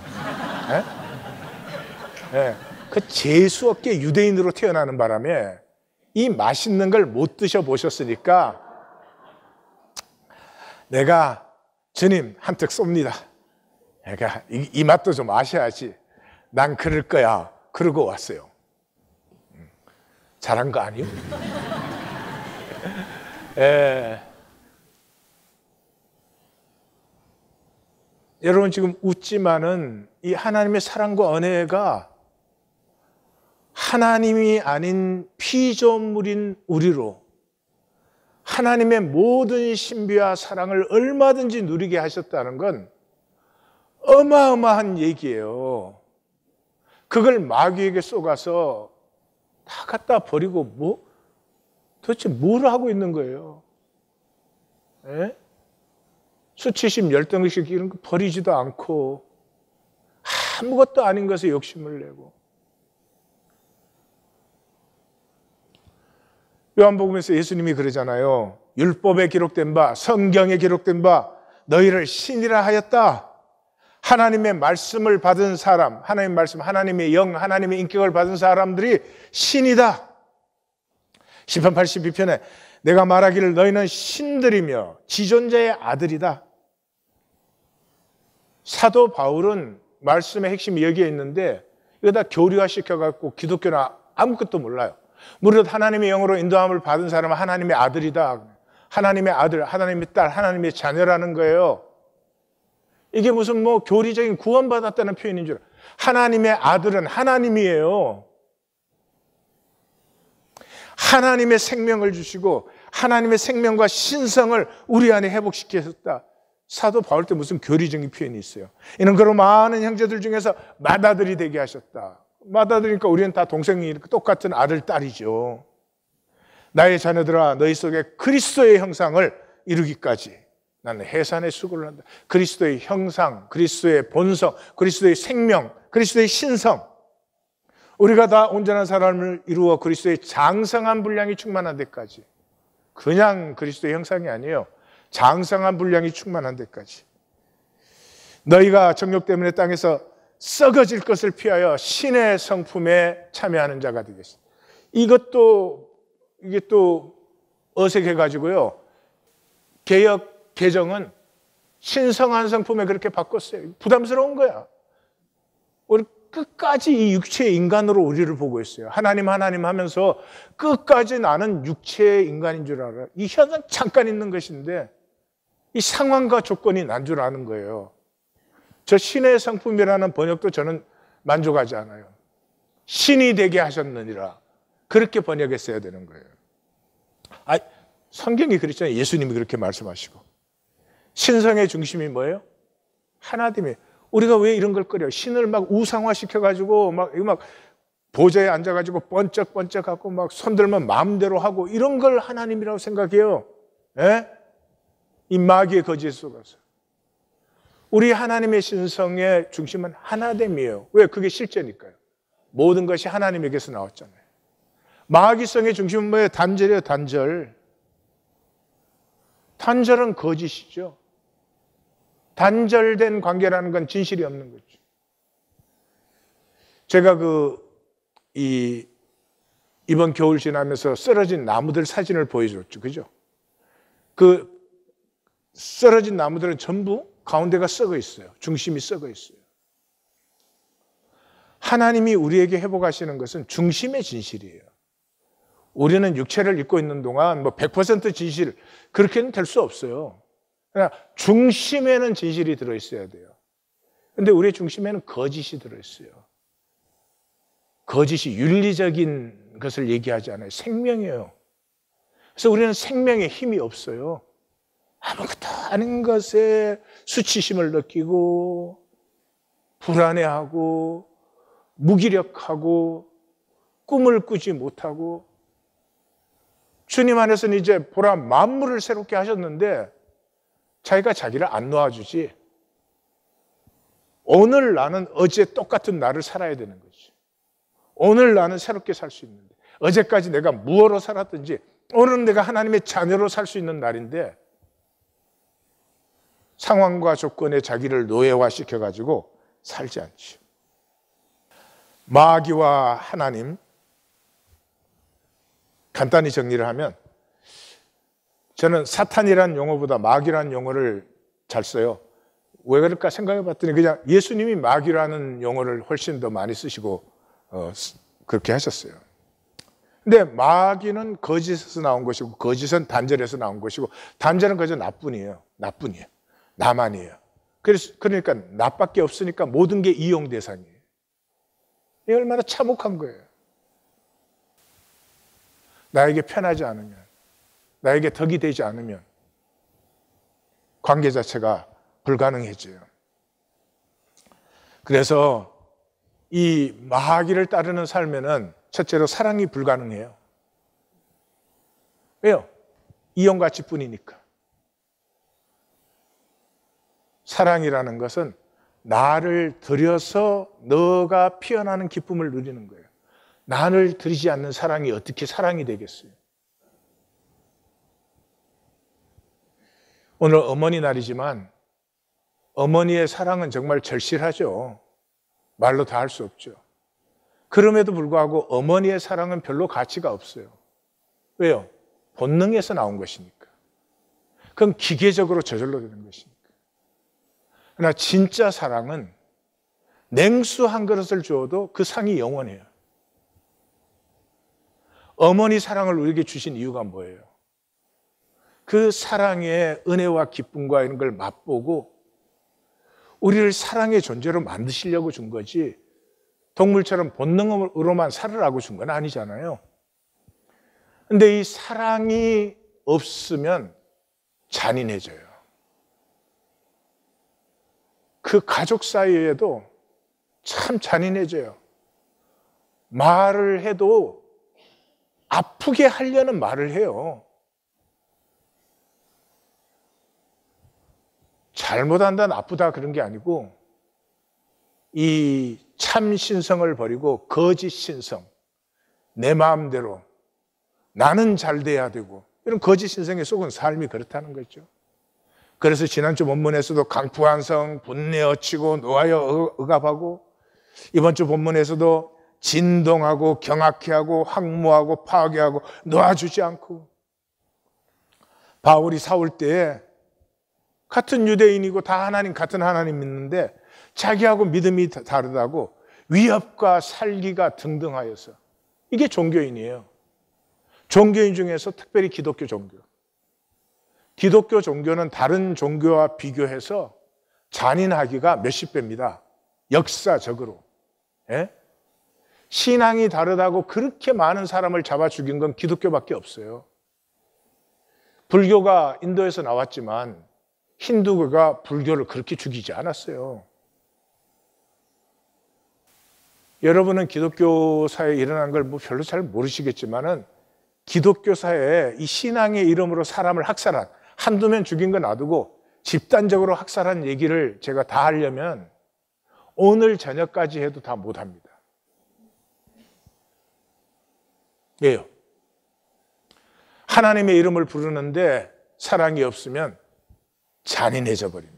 그 재수 없게 유대인으로 태어나는 바람에 이 맛있는 걸 못 드셔보셨으니까 내가 주님 한턱 쏩니다. 그러니까 이 맛도 좀 아셔야지. 난 그럴 거야. 그러고 왔어요. 잘한 거 아니요? 여러분 지금 웃지만은 이 하나님의 사랑과 은혜가 하나님이 아닌 피조물인 우리로 하나님의 모든 신비와 사랑을 얼마든지 누리게 하셨다는 건 어마어마한 얘기예요. 그걸 마귀에게 쏘가서 다 갖다 버리고 도대체 뭘 하고 있는 거예요? 수치심, 열등의식 이런 거 버리지도 않고 아무것도 아닌 것에 욕심을 내고. 요한복음에서 예수님이 그러잖아요. 율법에 기록된 바, 성경에 기록된 바 너희를 신이라 하였다. 하나님의 말씀을 받은 사람, 하나님의 말씀, 하나님의 영, 하나님의 인격을 받은 사람들이 신이다. 시편 82편에 내가 말하기를 너희는 신들이며 지존자의 아들이다. 사도 바울은 말씀의 핵심이 여기에 있는데 이거 다 교류화시켜갖고 기독교는 아무것도 몰라요. 무릇 하나님의 영으로 인도함을 받은 사람은 하나님의 아들이다. 하나님의 아들, 하나님의 딸, 하나님의 자녀라는 거예요. 이게 무슨 교리적인 구원받았다는 표현인 줄 알아요. 하나님의 아들은 하나님이에요. 하나님의 생명을 주시고 하나님의 생명과 신성을 우리 안에 회복시키셨다. 사도 바울 때 무슨 교리적인 표현이 있어요. 이는 그로 많은 형제들 중에서 맏아들이 되게 하셨다. 맏아들이니까 우리는 다 동생이 똑같은 아들, 딸이죠. 나의 자녀들아 너희 속에 그리스도의 형상을 이루기까지 나는 해산의 수고를 한다. 그리스도의 형상, 그리스도의 본성, 그리스도의 생명, 그리스도의 신성. 우리가 다 온전한 사람을 이루어 그리스도의 장성한 분량이 충만한 데까지. 그냥 그리스도의 형상이 아니에요. 장성한 분량이 충만한 데까지. 너희가 정욕 때문에 땅에서 썩어질 것을 피하여 신의 성품에 참여하는 자가 되겠어. 이게 또 어색해가지고요. 개역 개정은 신성한 성품에 그렇게 바꿨어요. 부담스러운 거야. 우리 끝까지 이 육체의 인간으로 우리를 보고 있어요. 하나님 하면서 끝까지 나는 육체의 인간인 줄 알아요. 이 현상 잠깐 있는 것인데 이 상황과 조건이 난 줄 아는 거예요. 저 신의 성품이라는 번역도 저는 만족하지 않아요. 신이 되게 하셨느니라. 그렇게 번역했어야 되는 거예요. 성경이 그랬잖아요. 예수님이 그렇게 말씀하시고. 신성의 중심이 뭐예요? 하나님이에요. 우리가 왜 이런 걸 끓여요? 신을 막 우상화시켜가지고 막 보좌에 앉아가지고 번쩍번쩍하고 막 손들면 마음대로 하고 이런 걸 하나님이라고 생각해요. 예? 이 마귀의 거짓 속에서. 우리 하나님의 신성의 중심은 하나됨이에요. 왜? 그게 실제니까요. 모든 것이 하나님에게서 나왔잖아요. 마귀성의 중심은 뭐예요? 단절이에요, 단절. 단절은 거짓이죠. 단절된 관계라는 건 진실이 없는 거죠. 제가 이번 겨울 지나면서 쓰러진 나무들 사진을 보여줬죠. 그죠? 그 쓰러진 나무들은 전부 가운데가 썩어 있어요. 중심이 썩어 있어요. 하나님이 우리에게 회복하시는 것은 중심의 진실이에요. 우리는 육체를 입고 있는 동안 100% 진실, 그렇게는 될 수 없어요. 그러나 중심에는 진실이 들어있어야 돼요. 근데 우리의 중심에는 거짓이 들어있어요. 거짓이 윤리적인 것을 얘기하지 않아요. 생명이에요. 그래서 우리는 생명에 힘이 없어요. 아무것도 아닌 것에 수치심을 느끼고 불안해하고 무기력하고 꿈을 꾸지 못하고 주님 안에서는 이제 보라 만물을 새롭게 하셨는데 자기가 자기를 안 놓아주지. 오늘 나는 어제 똑같은 나를 살아야 되는 거지. 오늘 나는 새롭게 살 수 있는데 어제까지 내가 무엇으로 살았든지 오늘은 내가 하나님의 자녀로 살 수 있는 날인데 상황과 조건에 자기를 노예화시켜가지고 살지 않죠. 마귀와 하나님, 간단히 정리를 하면 저는 사탄이라는 용어보다 마귀라는 용어를 잘 써요. 왜 그럴까 생각해 봤더니 그냥 예수님이 마귀라는 용어를 훨씬 더 많이 쓰시고 그렇게 하셨어요. 근데 마귀는 거짓에서 나온 것이고 거짓은 단절에서 나온 것이고 단절은 그저 나뿐이에요. 나뿐이에요. 나만이에요. 그러니까 나밖에 없으니까 모든 게 이용 대상이에요. 이게 얼마나 참혹한 거예요. 나에게 편하지 않으면, 나에게 덕이 되지 않으면 관계 자체가 불가능해져요. 그래서 이 마귀를 따르는 삶에는 첫째로 사랑이 불가능해요. 왜요? 이용 가치뿐이니까. 사랑이라는 것은 나를 들여서 너가 피어나는 기쁨을 누리는 거예요. 나를 들이지 않는 사랑이 어떻게 사랑이 되겠어요? 오늘 어머니 날이지만 어머니의 사랑은 정말 절실하죠. 말로 다 할 수 없죠. 그럼에도 불구하고 어머니의 사랑은 별로 가치가 없어요. 왜요? 본능에서 나온 것이니까. 그건 기계적으로 저절로 되는 것이니까. 그러나 진짜 사랑은 냉수 한 그릇을 주어도 그 상이 영원해요. 어머니 사랑을 우리에게 주신 이유가 뭐예요? 그 사랑의 은혜와 기쁨과 이런 걸 맛보고 우리를 사랑의 존재로 만드시려고 준 거지 동물처럼 본능으로만 살으라고 준 건 아니잖아요. 근데 이 사랑이 없으면 잔인해져요. 그 가족 사이에도 참 잔인해져요. 말을 해도 아프게 하려는 말을 해요. 잘못한다는 아프다 그런 게 아니고 이 참 신성을 버리고 거짓 신성, 내 마음대로 나는 잘 돼야 되고 이런 거짓 신성에 속은 삶이 그렇다는 거죠. 그래서 지난주 본문에서도 강푸한성, 분내어치고 노하여 억압하고 이번 주 본문에서도 진동하고 경악해하고 황무하고 파괴하고 놓아주지 않고 바울이 사울 때에 같은 유대인이고 다 하나님 같은 하나님 믿는데 자기하고 믿음이 다르다고 위협과 살기가 등등하여서 이게 종교인이에요. 종교인 중에서 특별히 기독교 종교. 기독교 종교는 다른 종교와 비교해서 잔인하기가 몇십 배입니다. 역사적으로. 예? 신앙이 다르다고 그렇게 많은 사람을 잡아 죽인 건 기독교밖에 없어요. 불교가 인도에서 나왔지만 힌두교가 불교를 그렇게 죽이지 않았어요. 여러분은 기독교사에 일어난 걸 뭐 별로 잘 모르시겠지만은 기독교사에 이 신앙의 이름으로 사람을 학살한, 한두 명 죽인 거 놔두고 집단적으로 학살한 얘기를 제가 다 하려면 오늘 저녁까지 해도 다 못합니다. 왜요? 하나님의 이름을 부르는데 사랑이 없으면 잔인해져 버립니다.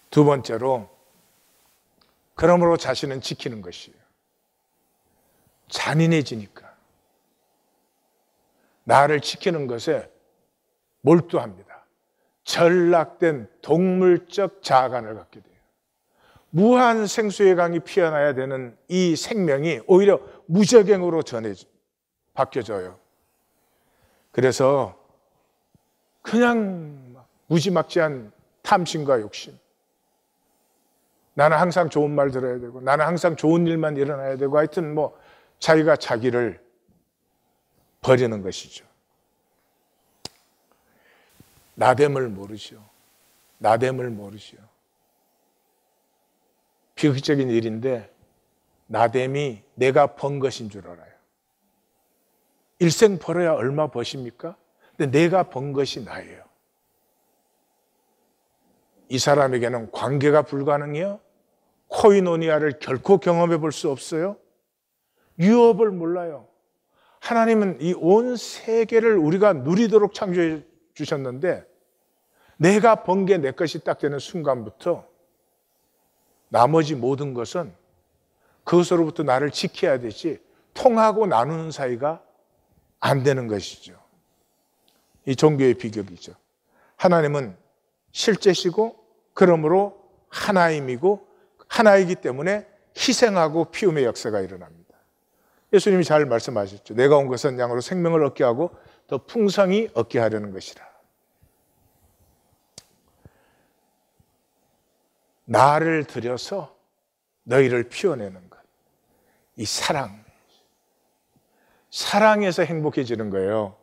두 번째로, 그러므로 자신은 지키는 것이에요. 잔인해지니까 나를 지키는 것에 몰두합니다. 전락된 동물적 자아관을 갖게 돼요. 무한 생수의 강이 피어나야 되는 이 생명이 오히려 무적행으로 바뀌어져요. 그래서 그냥 무지막지한 탐심과 욕심, 나는 항상 좋은 말 들어야 되고, 나는 항상 좋은 일만 일어나야 되고, 하여튼 뭐 자기가 자기를 버리는 것이죠. 나됨을 모르시오. 나됨을 모르시오. 비극적인 일인데 나됨이 내가 번 것인 줄 알아요. 일생 벌어야 얼마 버십니까? 근데 내가 번 것이 나예요. 이 사람에게는 관계가 불가능해요. 코이노니아를 결코 경험해 볼 수 없어요. 유업을 몰라요. 하나님은 이 온 세계를 우리가 누리도록 창조해 주셨는데 내가 번 게 내 것이 딱 되는 순간부터 나머지 모든 것은 그것으로부터 나를 지켜야 되지 통하고 나누는 사이가 안 되는 것이죠. 이 종교의 비극이죠. 하나님은 실제시고 그러므로 하나임이고 하나이기 때문에 희생하고 피움의 역사가 일어납니다. 예수님이 잘 말씀하셨죠. 내가 온 것은 양으로 생명을 얻게 하고 더 풍성히 얻게 하려는 것이라. 나를 들여서 너희를 피워내는 것. 이 사랑. 사랑에서 행복해지는 거예요.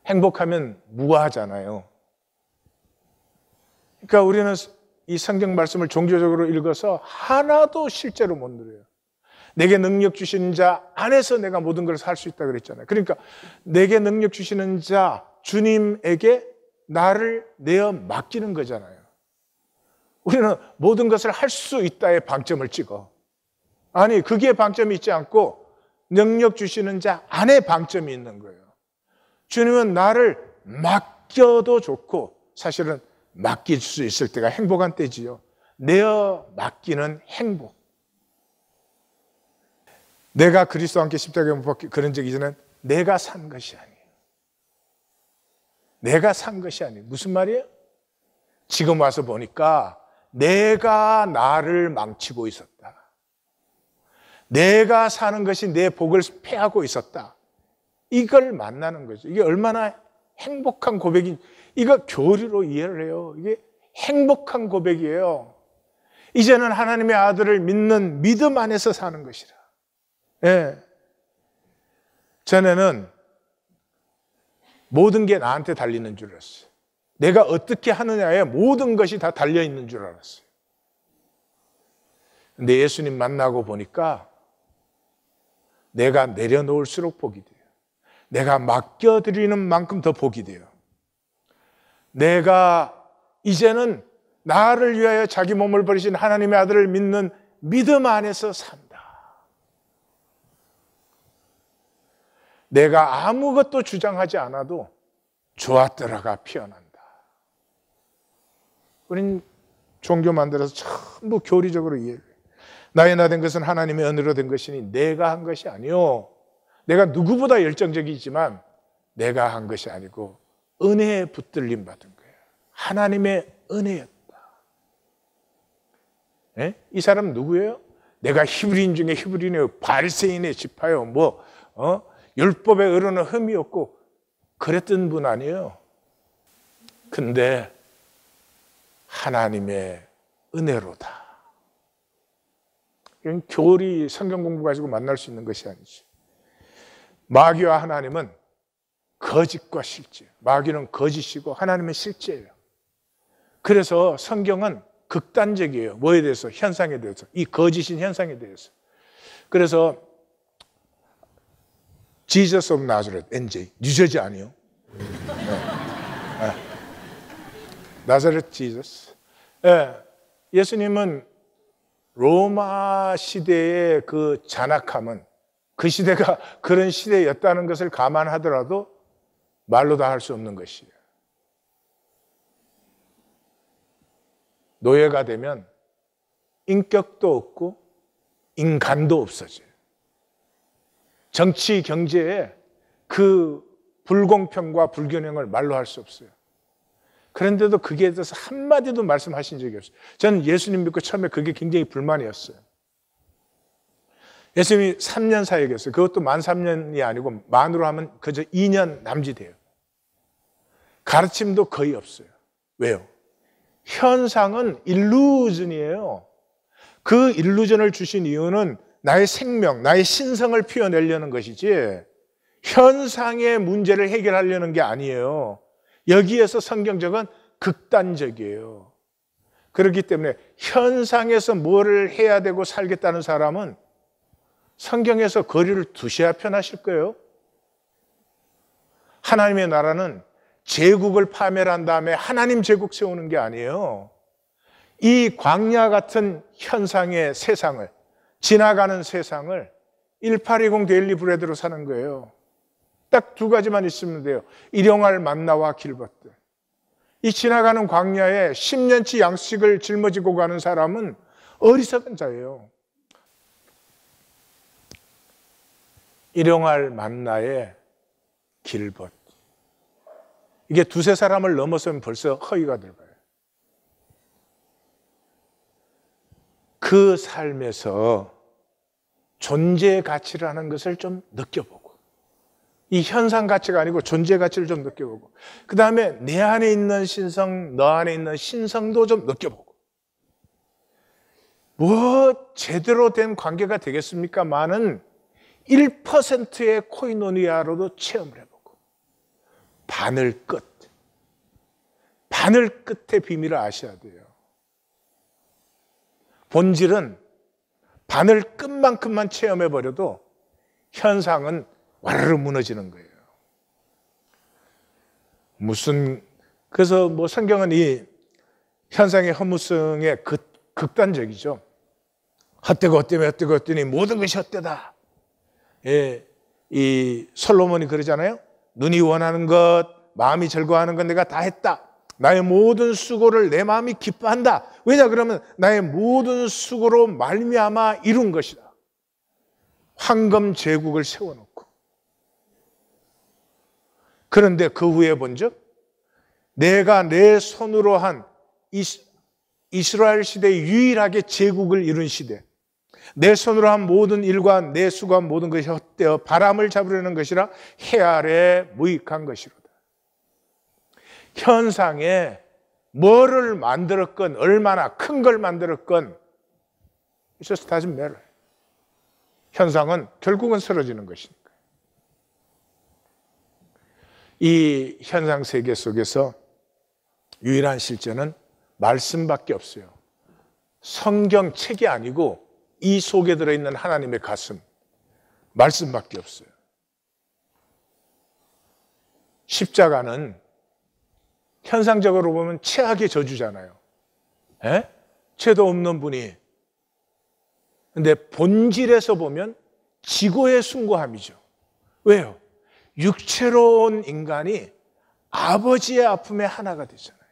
행복하면 무아하잖아요. 그러니까 우리는 이 성경 말씀을 종교적으로 읽어서 하나도 실제로 못 누려요. 내게 능력 주시는 자 안에서 내가 모든 걸 살 수 있다 그랬잖아요. 그러니까 내게 능력 주시는 자 주님에게 나를 내어 맡기는 거잖아요. 우리는 모든 것을 할 수 있다의 방점을 찍어. 아니, 그게 방점이 있지 않고 능력 주시는 자 안에 방점이 있는 거예요. 주님은 나를 맡겨도 좋고 사실은 맡길 수 있을 때가 행복한 때지요. 내어 맡기는 행복. 내가 그리스도와 함께 십자가에 못 박혀 그런 적 이전엔 내가 산 것이 아니에요. 내가 산 것이 아니에요. 무슨 말이에요? 지금 와서 보니까 내가 나를 망치고 있었다. 내가 사는 것이 내 복을 패하고 있었다. 이걸 만나는 거죠. 이게 얼마나 행복한 고백이, 이거 교리로 이해를 해요. 이게 행복한 고백이에요. 이제는 하나님의 아들을 믿는 믿음 안에서 사는 것이라. 예. 전에는 모든 게 나한테 달리는 줄 알았어요. 내가 어떻게 하느냐에 모든 것이 다 달려있는 줄 알았어요. 근데 예수님 만나고 보니까 내가 내려놓을수록 복이 돼요. 내가 맡겨드리는 만큼 더 복이 돼요. 내가 이제는 나를 위하여 자기 몸을 버리신 하나님의 아들을 믿는 믿음 안에서 산다. 내가 아무것도 주장하지 않아도 좋았더라가 피어난다. 우린 종교 만들어서 전부 교리적으로 이해를 해요. 나의 나 된 것은 하나님의 은혜로 된 것이니 내가 한 것이 아니요. 내가 누구보다 열정적이지만 내가 한 것이 아니고 은혜에 붙들림 받은 거예요. 하나님의 은혜였다. 예? 이 사람 누구예요? 내가 히브리인 중에 히브리인이요, 바리새인의 지파요, 율법에 의로는 흠이 없고 그랬던 분 아니에요. 근데 하나님의 은혜로다. 이건 교리, 성경 공부 가지고 만날 수 있는 것이 아니지. 마귀와 하나님은 거짓과 실제. 마귀는 거짓이고 하나님은 실제예요. 그래서 성경은 극단적이에요. 뭐에 대해서? 현상에 대해서. 이 거짓인 현상에 대해서. 그래서 Jesus of Nazareth, NJ. 뉴저지 아니에요? 나사렛 지저스. 예수님은 로마 시대의 그 잔악함은 그 시대가 그런 시대였다는 것을 감안하더라도 말로 다 할 수 없는 것이에요. 노예가 되면 인격도 없고 인간도 없어져요. 정치, 경제에 그 불공평과 불균형을 말로 할 수 없어요. 그런데도 거기에 대해서 한마디도 말씀하신 적이 없어요. 저는 예수님 믿고 처음에 그게 굉장히 불만이었어요. 예수님이 3년 사역했어요. 그것도 만 3년이 아니고 만으로 하면 그저 2년 남짓해요. 가르침도 거의 없어요. 왜요? 현상은 일루전이에요. 그 일루전을 주신 이유는 나의 생명, 나의 신성을 피워내려는 것이지 현상의 문제를 해결하려는 게 아니에요. 여기에서 성경적은 극단적이에요. 그렇기 때문에 현상에서 뭐를 해야 되고 살겠다는 사람은 성경에서 거리를 두셔야 편하실 거예요. 하나님의 나라는 제국을 파멸한 다음에 하나님 제국 세우는 게 아니에요. 이 광야 같은 현상의 세상을, 지나가는 세상을 1820 데일리 브레드로 사는 거예요. 딱 두 가지만 있으면 돼요. 일용할 만나와 길벗들. 이 지나가는 광야에 10년치 양식을 짊어지고 가는 사람은 어리석은 자예요. 일용할 만나의 길벗. 이게 두세 사람을 넘어서면 벌써 허위가 들어가요. 그 삶에서 존재의 가치라는 것을 좀 느껴보고, 이 현상 가치가 아니고 존재 가치를 좀 느껴보고, 그 다음에 내 안에 있는 신성, 너 안에 있는 신성도 좀 느껴보고, 뭐 제대로 된 관계가 되겠습니까? 많은 1%의 코이노니아로도 체험을 해보고, 바늘 끝의 비밀을 아셔야 돼요. 본질은 바늘 끝만큼만 체험해버려도 현상은 와르르 무너지는 거예요. 그래서 뭐 성경은 이 현상의 허무성에 극단적이죠. 헛되고 헛되니 모든 것이 헛되다. 예, 이 솔로몬이 그러잖아요. 눈이 원하는 것, 마음이 즐거워하는 것 내가 다 했다. 나의 모든 수고를 내 마음이 기뻐한다. 왜냐 그러면 나의 모든 수고로 말미암아 이룬 것이다. 황금 제국을 세워놓고. 그런데 그 후에 본즉 내가 내 손으로 한 이스라엘 시대에 유일하게 제국을 이룬 시대, 내 손으로 한 모든 일과 내 수고한 모든 것이 헛되어 바람을 잡으려는 것이라 해 아래 무익한 것이로다. 현상에 뭐를 만들었건 얼마나 큰 걸 만들었건 It just doesn't matter. 현상은 결국은 쓰러지는 것이니까. 이 현상 세계 속에서 유일한 실제는 말씀밖에 없어요. 성경책이 아니고 이 속에 들어있는 하나님의 가슴, 말씀밖에 없어요. 십자가는 현상적으로 보면 최악의 저주잖아요. 죄도 없는 분이. 근데 본질에서 보면 지고의 숭고함이죠. 왜요? 육체로 온 인간이 아버지의 아픔에 하나가 되잖아요.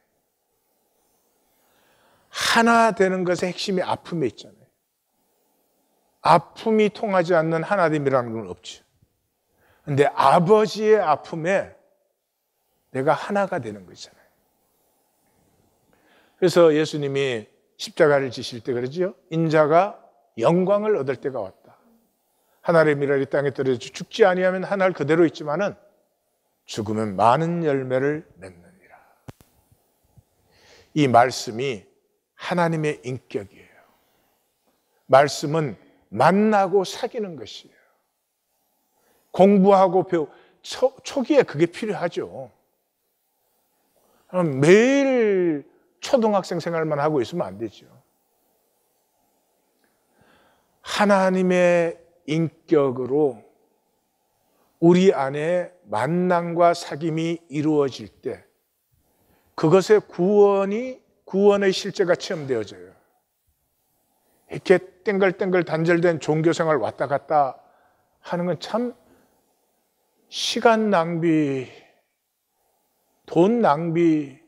하나 되는 것의 핵심이 아픔에 있잖아요. 아픔이 통하지 않는 하나됨이라는 건 없죠. 근데 아버지의 아픔에 내가 하나가 되는 거잖아요. 그래서 예수님이 십자가를 지실 때 그러죠. 인자가 영광을 얻을 때가 왔다. 하늘의 미랄이 땅에 떨어져 죽지 아니하면 하늘 그대로 있지만은 죽으면 많은 열매를 맺느니라. 이 말씀이 하나님의 인격이에요. 말씀은 만나고 사귀는 것이에요. 공부하고 초기에 그게 필요하죠. 매일 초등학생 생활만 하고 있으면 안 되죠. 하나님의 인격으로 우리 안에 만남과 사귐이 이루어질 때 그것의 구원의 실제가 체험되어져요. 이렇게 땡글땡글 단절된 종교생활 왔다 갔다 하는 건 참 시간 낭비, 돈 낭비,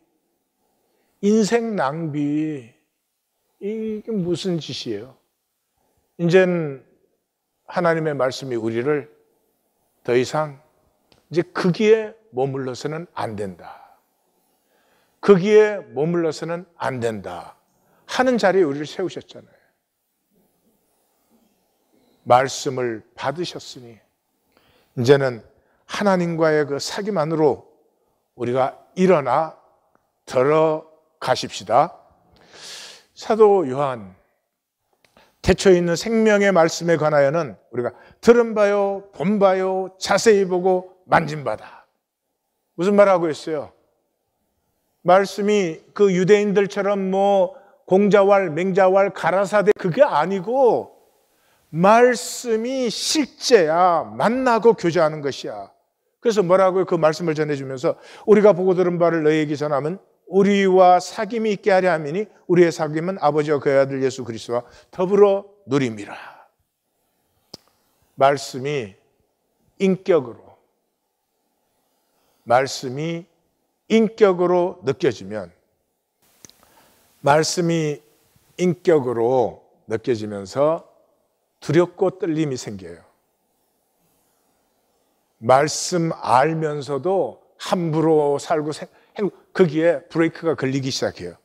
인생 낭비, 이게 무슨 짓이에요? 이제는 하나님의 말씀이 우리를 더 이상 이제 거기에 머물러서는 안 된다. 거기에 머물러서는 안 된다 하는 자리에 우리를 세우셨잖아요. 말씀을 받으셨으니 이제는 하나님과의 그 사귐 안으로 우리가 일어나 들어가십시다. 사도 요한 태초에 있는 생명의 말씀에 관하여는 우리가 들은 바요, 본 바요, 자세히 보고 만진 바다. 무슨 말하고 있어요? 말씀이 그 유대인들처럼 뭐 공자왈, 맹자왈, 가라사대 그게 아니고 말씀이 실제야. 만나고 교제하는 것이야. 그래서 뭐라고요? 그 말씀을 전해주면서 우리가 보고 들은 바를 너희에게 전하면 우리와 사귐이 있게 하려 함이니 우리의 사귐은 아버지와 그의 아들 예수 그리스도와 더불어 누림이라. 말씀이 인격으로 느껴지면 말씀이 인격으로 느껴지면서 두렵고 떨림이 생겨요. 말씀 알면서도 함부로 살고 거기에 브레이크가 걸리기 시작해요.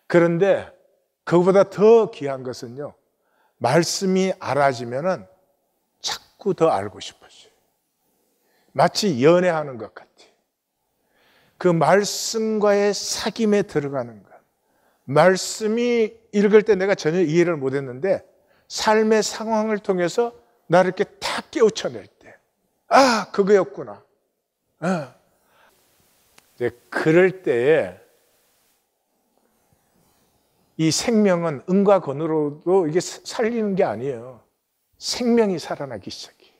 그런데 그거보다 더 귀한 것은요, 말씀이 알아지면은 자꾸 더 알고 싶어져요. 마치 연애하는 것 같아요. 그 말씀과의 사귐에 들어가는 것. 말씀이 읽을 때 내가 전혀 이해를 못했는데 삶의 상황을 통해서 나를 이렇게 탁 깨우쳐낼 때, 아, 그거였구나. 이제 그럴 때에 이 생명은 은과 건으로도 이게 살리는 게 아니에요. 생명이 살아나기 시작해요.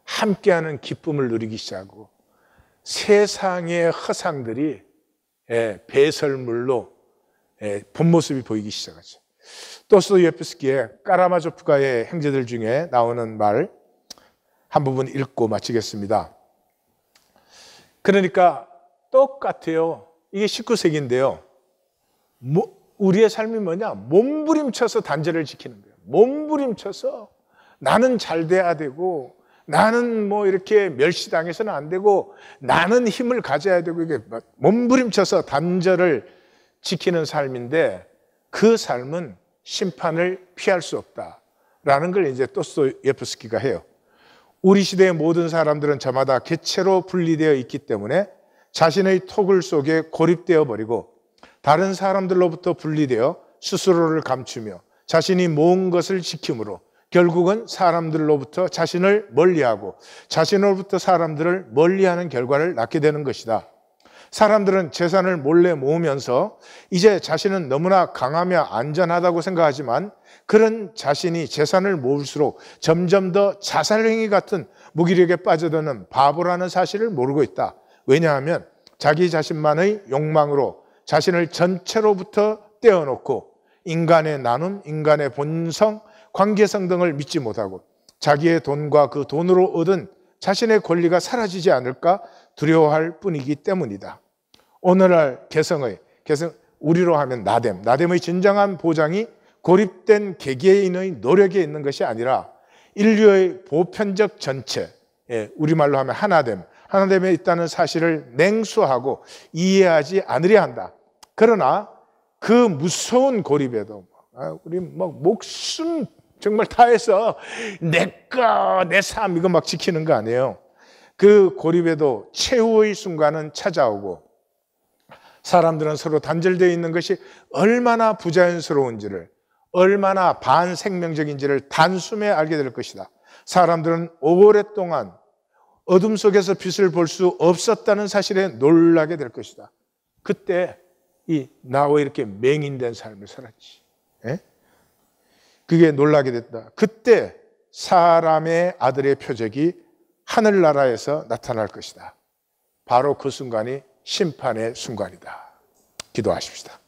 함께하는 기쁨을 누리기 시작하고 세상의 허상들이 배설물로 본 모습이 보이기 시작하죠. 도스토옙스키의 까라마조프가의 형제들 중에 나오는 말 한 부분 읽고 마치겠습니다. 그러니까 똑같아요. 이게 19세기인데요. 우리의 삶이 뭐냐? 몸부림쳐서 단절을 지키는 거예요. 몸부림쳐서 나는 잘 돼야 되고 나는 뭐 이렇게 멸시당해서는 안 되고 나는 힘을 가져야 되고 이게 몸부림쳐서 단절을 지키는 삶인데 그 삶은 심판을 피할 수 없다라는 걸 이제 도스토옙스키가 해요. 우리 시대의 모든 사람들은 저마다 객체로 분리되어 있기 때문에 자신의 토굴 속에 고립되어 버리고 다른 사람들로부터 분리되어 스스로를 감추며 자신이 모은 것을 지킴으로 결국은 사람들로부터 자신을 멀리하고 자신으로부터 사람들을 멀리하는 결과를 낳게 되는 것이다. 사람들은 재산을 몰래 모으면서 이제 자신은 너무나 강하며 안전하다고 생각하지만 그런 자신이 재산을 모을수록 점점 더 자살행위 같은 무기력에 빠져드는 바보라는 사실을 모르고 있다. 왜냐하면 자기 자신만의 욕망으로 자신을 전체로부터 떼어놓고 인간의 나눔, 인간의 본성, 관계성 등을 믿지 못하고 자기의 돈과 그 돈으로 얻은 자신의 권리가 사라지지 않을까 두려워할 뿐이기 때문이다. 오늘날 개성, 우리로 하면 나됨의 진정한 보장이 고립된 개개인의 노력에 있는 것이 아니라 인류의 보편적 전체, 우리말로 하면 하나됨에 있다는 사실을 냉수하고 이해하지 않으려 한다. 그러나 그 무서운 고립에도 우리 막 목숨 정말 다해서 내꺼 내 삶 이거 막 지키는 거 아니에요. 그 고립에도 최후의 순간은 찾아오고 사람들은 서로 단절되어 있는 것이 얼마나 부자연스러운지를 얼마나 반생명적인지를 단숨에 알게 될 것이다. 사람들은 오랫동안 어둠 속에서 빛을 볼 수 없었다는 사실에 놀라게 될 것이다. 그때 나 왜 이렇게 맹인된 삶을 살았지? 예? 그게 놀라게 됐다. 그때 사람의 아들의 표적이 하늘나라에서 나타날 것이다. 바로 그 순간이 심판의 순간이다. 기도하십시다.